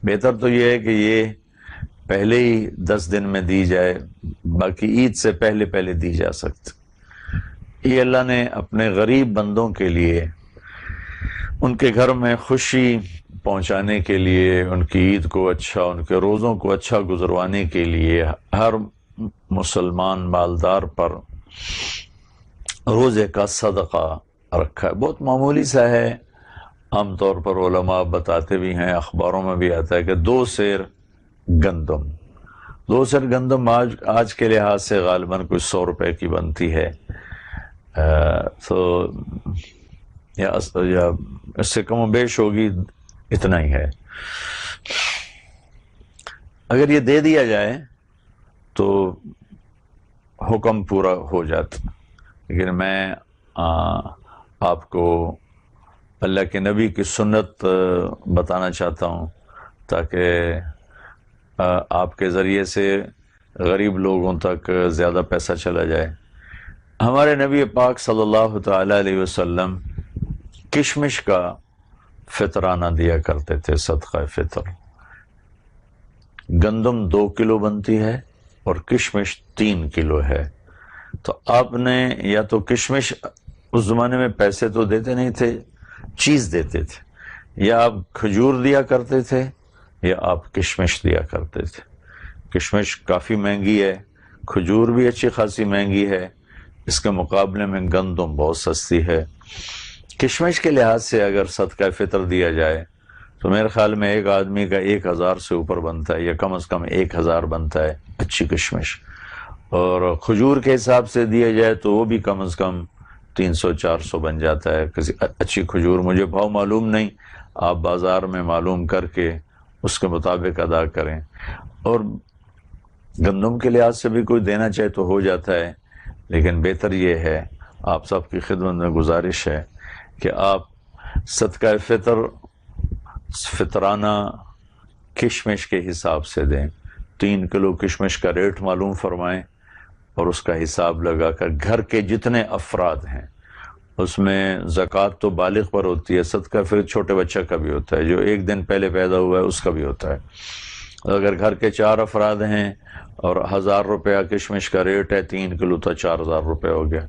بہتر تو یہ ہے کہ یہ پہلے ہی 10 دن میں دی جائے، باقی عید سے پہلے پہلے دی جا سکتی۔ یہ اللہ نے اپنے غریب بندوں کے لیے، ان کے گھر میں خوشی پہنچانے کے لیے، ان کی عید کو اچھا، ان کے روزوں کو اچھا گزروانے کے لیے ہر مسلمان مالدار پر روزے کا صدقہ رکھا ہے۔ بہت معمولی سا ہے، عام طور پر علماء بتاتے بھی ہیں، اخباروں میں بھی آتا ہے کہ 2 سیر گندم، 2 سیر گندم آج کے لحاظ سے غالباً کچھ 100 روپے کی بنتی ہے، تو یا اس سے کم و بیش ہوگی، اتنا ہی ہے۔ اگر یہ دے دیا جائے تو حکم پورا ہو جاتا، لیکن میں آپ کو اللہ کے نبی کی سنت بتانا چاہتا ہوں تاکہ آپ کے ذریعے سے غریب لوگوں تک زیادہ پیسہ چلا جائے۔ ہمارے نبی پاک صلی اللہ تعالی علیہ وسلم کشمش کا فطرانہ دیا کرتے تھے، صدقہ فطر۔ گندم 2 کلو بنتی ہے اور کشمش 3 کلو ہے، تو آپ نے یا تو کشمش، اس زمانے میں پیسے تو دیتے نہیں تھے، چیز دیتے تھے، یا آپ کھجور دیا کرتے تھے یا آپ کشمش دیا کرتے تھے۔ کشمش کافی مہنگی ہے، کھجور بھی اچھی خاصی مہنگی ہے، اس کے مقابلے میں گندم بہت سستی ہے۔ کشمش کے لحاظ سے اگر صدقہ فطر دیا جائے تو میرے خیال میں ایک آدمی کا 1000 سے اوپر بنتا ہے، یا کم از کم 1000 بنتا ہے اچھی کشمش۔ اور کھجور کے حساب سے دیا جائے تو وہ بھی کم از کم 300-400 بن جاتا ہے کسی اچھی کھجور۔ مجھے بھاؤ معلوم نہیں، آپ بازار میں معلوم کر کے اس کے مطابق ادا کریں۔ اور گندم کے لحاظ سے بھی کوئی دینا چاہے تو ہو جاتا ہے، لیکن بہتر یہ ہے، آپ سب کی خدمت میں گزارش ہے کہ آپ صدقہ فطرانہ کشمش کے حساب سے دیں۔ 3 کلو کشمش کا ریٹ معلوم فرمائیں اور اس کا حساب لگا کر گھر کے جتنے افراد ہیں، اس میں زکوٰۃ تو بالغ پر ہوتی ہے، صدقہ پھر چھوٹے بچہ کا بھی ہوتا ہے، جو 1 دن پہلے پیدا ہوا ہے اس کا بھی ہوتا ہے۔ اگر گھر کے 4 افراد ہیں اور 1000 روپیہ کشمش کا ریٹ ہے، 3 کلو تو 4000 روپے ہو گیا۔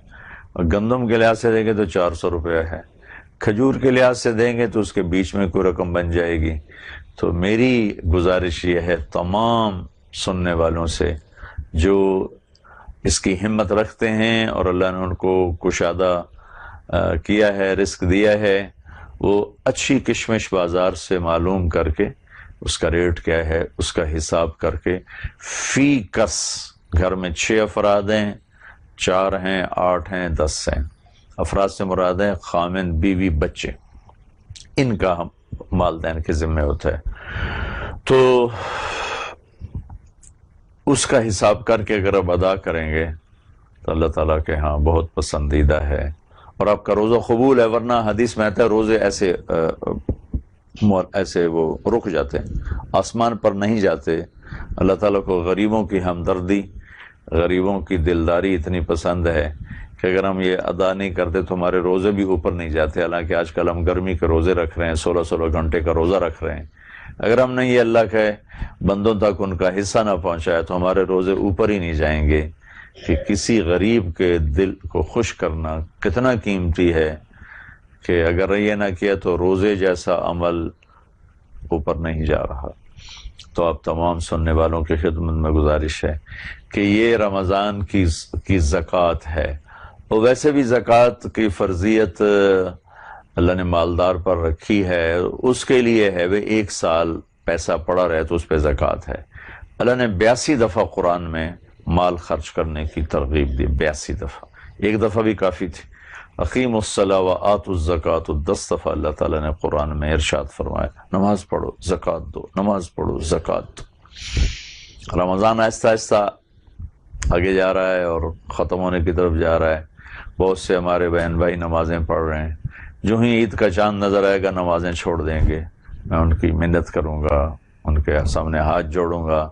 اور گندم کے لحاظ سے دیں گے تو 400 روپیہ ہے، کھجور کے لحاظ سے دیں گے تو اس کے بیچ میں کوئی رقم بن جائے گی۔ تو میری گزارش یہ ہے تمام سننے والوں سے جو اس کی ہمت رکھتے ہیں اور اللہ نے ان کو کشادہ کیا ہے، رزق دیا ہے، وہ اچھی کشمش بازار سے معلوم کر کے اس کا ریٹ کیا ہے اس کا حساب کر کے فی کس، گھر میں 6 افراد ہیں، 4 ہیں، 8 ہیں، 10 ہیں، افراد سے مراد ہیں خامن، بیوی، بچے، ان کا ہم والدین کے ذمہ ہوتا ہے۔ تو اس کا حساب کر کے اگر آپ ادا کریں گے تو اللہ تعالیٰ کے ہاں بہت پسندیدہ ہے اور آپ کا روزہ قبول ہے۔ ورنہ حدیث میں آتا ہے روزے ایسے وہ رک جاتے ہیں، آسمان پر نہیں جاتے۔ اللہ تعالیٰ کو غریبوں کی ہمدردی، غریبوں کی دلداری اتنی پسند ہے کہ اگر ہم یہ ادا نہیں کرتے تو ہمارے روزے بھی اوپر نہیں جاتے۔ حالانکہ آج کل ہم گرمی کے روزے رکھ رہے ہیں، 16 گھنٹے کا روزہ رکھ رہے ہیں، اگر ہم نے یہ اللہ کے بندوں تک ان کا حصہ نہ پہنچایا تو ہمارے روزے اوپر ہی نہیں جائیں گے۔ کہ کسی غریب کے دل کو خوش کرنا کتنا قیمتی ہے کہ اگر یہ نہ کیا تو روزے جیسا عمل اوپر نہیں جا رہا۔ تو آپ تمام سننے والوں کی خدمت میں گزارش ہے کہ یہ رمضان کی زکوٰۃ ہے، اور ویسے بھی زکوٰۃ کی فرضیت اللہ نے مالدار پر رکھی ہے، اس کے لیے ہے وہ 1 سال پیسہ پڑا رہے تو اس پہ زکوٰۃ ہے۔ اللہ نے 82 دفعہ قرآن میں مال خرچ کرنے کی ترغیب دی، 82 دفعہ، 1 دفعہ بھی کافی تھی۔ اقیموا الصلاۃ وآتوا الزکوٰۃ، 10 دفعہ اللہ تعالیٰ نے قرآن میں ارشاد فرمایا نماز پڑھو زکوٰۃ دو، نماز پڑھو زکوٰۃ دو۔ رمضان آہستہ آہستہ آگے جا رہا ہے اور ختم ہونے کی طرف جا رہا ہے، بہت سے ہمارے بہن بھائی نمازیں پڑھ رہے ہیں، جو ہی عید کا چاند نظر آئے گا نمازیں چھوڑ دیں گے۔ میں ان کی منت کروں گا، ان کے سامنے ہاتھ جوڑوں گا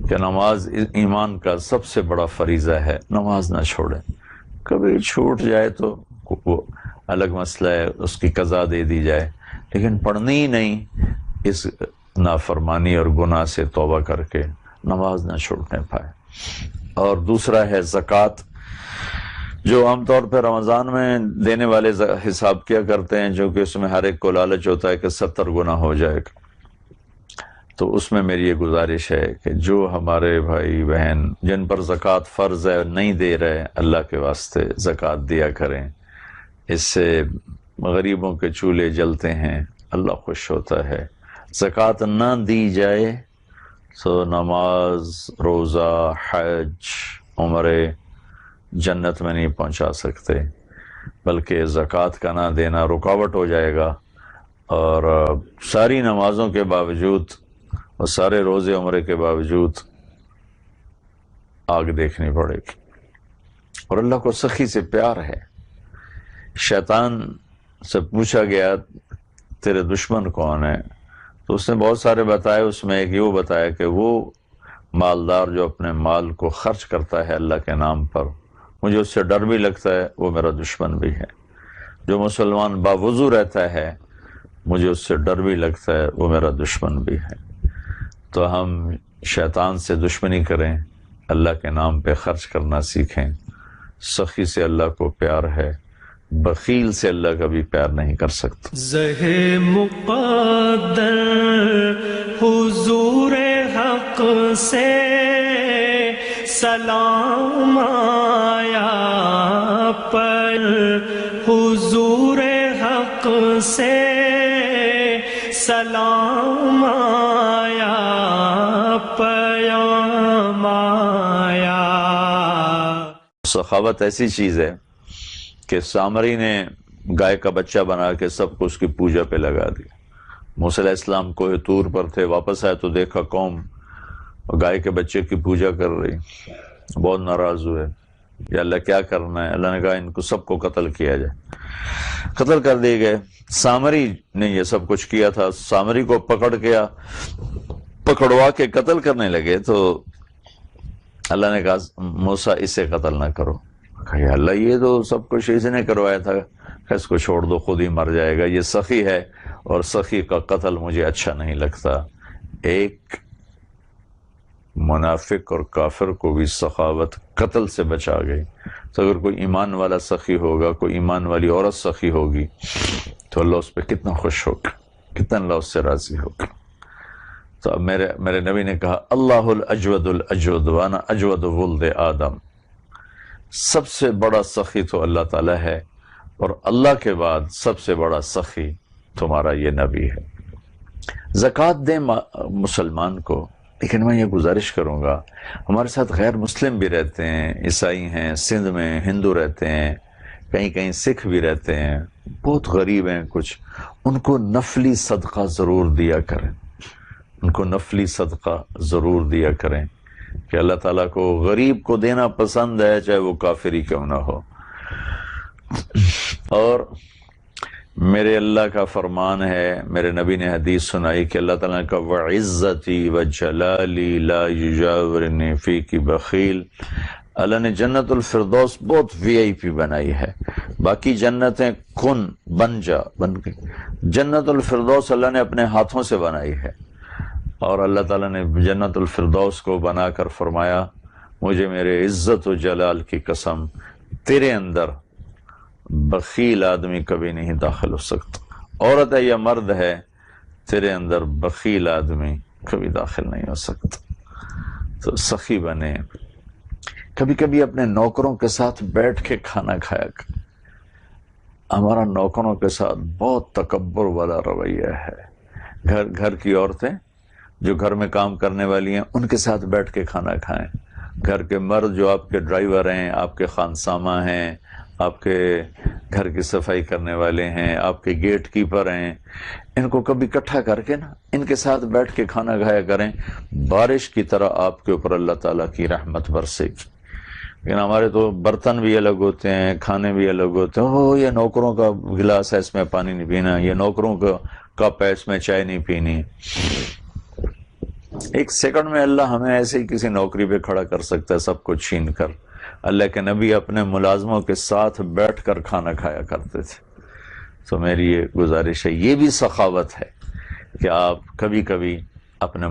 کہ نماز ایمان کا سب سے بڑا فریضہ ہے، نماز نہ چھوڑیں۔ کبھی چھوٹ جائے تو وہ الگ مسئلہ ہے، اس کی قضا دے دی جائے، لیکن پڑھنی ہی نہیں، اس نافرمانی اور گناہ سے توبہ کر کے نماز نہ چھوڑنے پائے۔ اور دوسرا ہے زکوٰۃ، جو عام طور پہ رمضان میں دینے والے حساب کیا کرتے ہیں، جو کہ اس میں ہر ایک کو لالچ ہوتا ہے کہ 70 گنا ہو جائے گا۔ تو اس میں میری یہ گزارش ہے کہ جو ہمارے بھائی بہن جن پر زکوٰۃ فرض ہے نہیں دے رہے، اللہ کے واسطے زکوٰۃ دیا کریں، اس سے غریبوں کے چولہے جلتے ہیں، اللہ خوش ہوتا ہے۔ زکوٰۃ نہ دی جائے تو نماز، روزہ، حج، عمرے جنت میں نہیں پہنچا سکتے، بلکہ زکوٰۃ کا نہ دینا رکاوٹ ہو جائے گا، اور ساری نمازوں کے باوجود اور سارے روزے عمرے کے باوجود آگ دیکھنی پڑے گی۔ اور اللہ کو سخی سے پیار ہے۔ شیطان سے پوچھا گیا تیرے دشمن کون ہے، تو اس نے بہت سارے بتائے، اس میں ایک یہ بتایا کہ وہ مالدار جو اپنے مال کو خرچ کرتا ہے اللہ کے نام پر، مجھے اس سے ڈر بھی لگتا ہے، وہ میرا دشمن بھی ہے۔ جو مسلمان باوضو رہتا ہے، مجھے اس سے ڈر بھی لگتا ہے، وہ میرا دشمن بھی ہے۔ تو ہم شیطان سے دشمنی کریں، اللہ کے نام پہ خرچ کرنا سیکھیں۔ سخی سے اللہ کو پیار ہے، بخیل سے اللہ کبھی پیار نہیں کر سکتا۔ زہ مقدر حضور حق سے سلام آیا پر، حضور حق سے سلام آیا پیام آیا۔ سخاوت ایسی چیز ہے کہ سامری نے گائے کا بچہ بنا کے سب کو اس کی پوجا پہ لگا دیا۔ موسیٰ علیہ السلام کوہ طور پر تھے، واپس آئے تو دیکھا قوم گائے کے بچے کی پوجا کر رہی، بہت ناراض ہوئے، یا اللہ کیا کرنا ہے؟ اللہ نے کہا ان کو سب کو قتل کیا جائے۔ قتل کر دیے گئے۔ سامری نے یہ سب کچھ کیا تھا، سامری کو پکڑوا کے قتل کرنے لگے، تو اللہ نے کہا موسیٰ اسے قتل نہ کرو۔ کہا یا اللہ یہ تو سب کچھ اسی نے کروایا تھا، کہ اس کو چھوڑ دو، خود ہی مر جائے گا، یہ سخی ہے اور سخی کا قتل مجھے اچھا نہیں لگتا۔ ایک منافق اور کافر کو بھی سخاوت قتل سے بچا گئی۔ تو اگر کوئی ایمان والا سخی ہوگا، کوئی ایمان والی عورت سخی ہوگی، تو اللہ اس پہ کتنا خوش ہوگا، کتنا اللہ اس سے راضی ہوگا۔ تو اب میرے نبی نے کہا اللہ الاجود الاجود وانا اجود ولد آدم، سب سے بڑا سخی تو اللہ تعالیٰ ہے، اور اللہ کے بعد سب سے بڑا سخی تمہارا یہ نبی ہے۔ زکوٰۃ دیں مسلمان کو، لیکن میں یہ گزارش کروں گا، ہمارے ساتھ غیر مسلم بھی رہتے ہیں، عیسائی ہیں، سندھ میں ہندو رہتے ہیں، کہیں کہیں سکھ بھی رہتے ہیں، بہت غریب ہیں کچھ، ان کو نفلی صدقہ ضرور دیا کریں، ان کو نفلی صدقہ ضرور دیا کریں، کہ اللہ تعالیٰ کو غریب کو دینا پسند ہے، چاہے وہ کافر ہی کیوں نہ ہو۔ اور میرے اللہ کا فرمان ہے، میرے نبی نے حدیث سنائی کہ اللہ تعالیٰ کا وعزتی وجلالی لا یجاورنی فیک بخیل، اللہ نے جنت الفردوس بہت وی آئی پی بنائی ہے، باقی جنتیں بن گئی، جنت الفردوس اللہ نے اپنے ہاتھوں سے بنائی ہے، اور اللہ تعالیٰ نے جنت الفردوس کو بنا کر فرمایا مجھے میرے عزت و جلال کی قسم تیرے اندر بخیل آدمی کبھی نہیں داخل ہو سکتا، عورت ہے یا مرد ہے، تیرے اندر بخیل آدمی کبھی داخل نہیں ہو سکتا۔ تو سخی بنے، کبھی کبھی اپنے نوکروں کے ساتھ بیٹھ کے کھانا کھایا کر۔ ہمارا نوکروں کے ساتھ بہت تکبر والا رویہ ہے، گھر کی عورتیں جو گھر میں کام کرنے والی ہیں ان کے ساتھ بیٹھ کے کھانا کھائیں، گھر کے مرد جو آپ کے ڈرائیور ہیں، آپ کے خانسامہ ہیں، آپ کے گھر کی صفائی کرنے والے ہیں، آپ کے گیٹ کیپر ہیں، ان کو کبھی اکٹھا کر کے نا ان کے ساتھ بیٹھ کے کھانا کھایا کریں، بارش کی طرح آپ کے اوپر اللہ تعالیٰ کی رحمت برسے گی۔ لیکن ہمارے تو برتن بھی الگ ہوتے ہیں، کھانے بھی الگ ہوتے ہیں، یہ نوکروں کا گلاس ہے اس میں پانی نہیں پینا، یہ نوکروں کا کپ ہے اس میں چائے نہیں پینی۔ ایک سیکنڈ میں اللہ ہمیں ایسے ہی کسی نوکری پہ کھڑا کر سکتا ہے، سب کو چھین کر۔ اللہ کے نبی اپنے ملازموں کے ساتھ بیٹھ کر کھانا کھایا کرتے تھے۔ تو میری یہ گزارش ہے، یہ بھی سخاوت ہے کہ آپ کبھی کبھی اپنے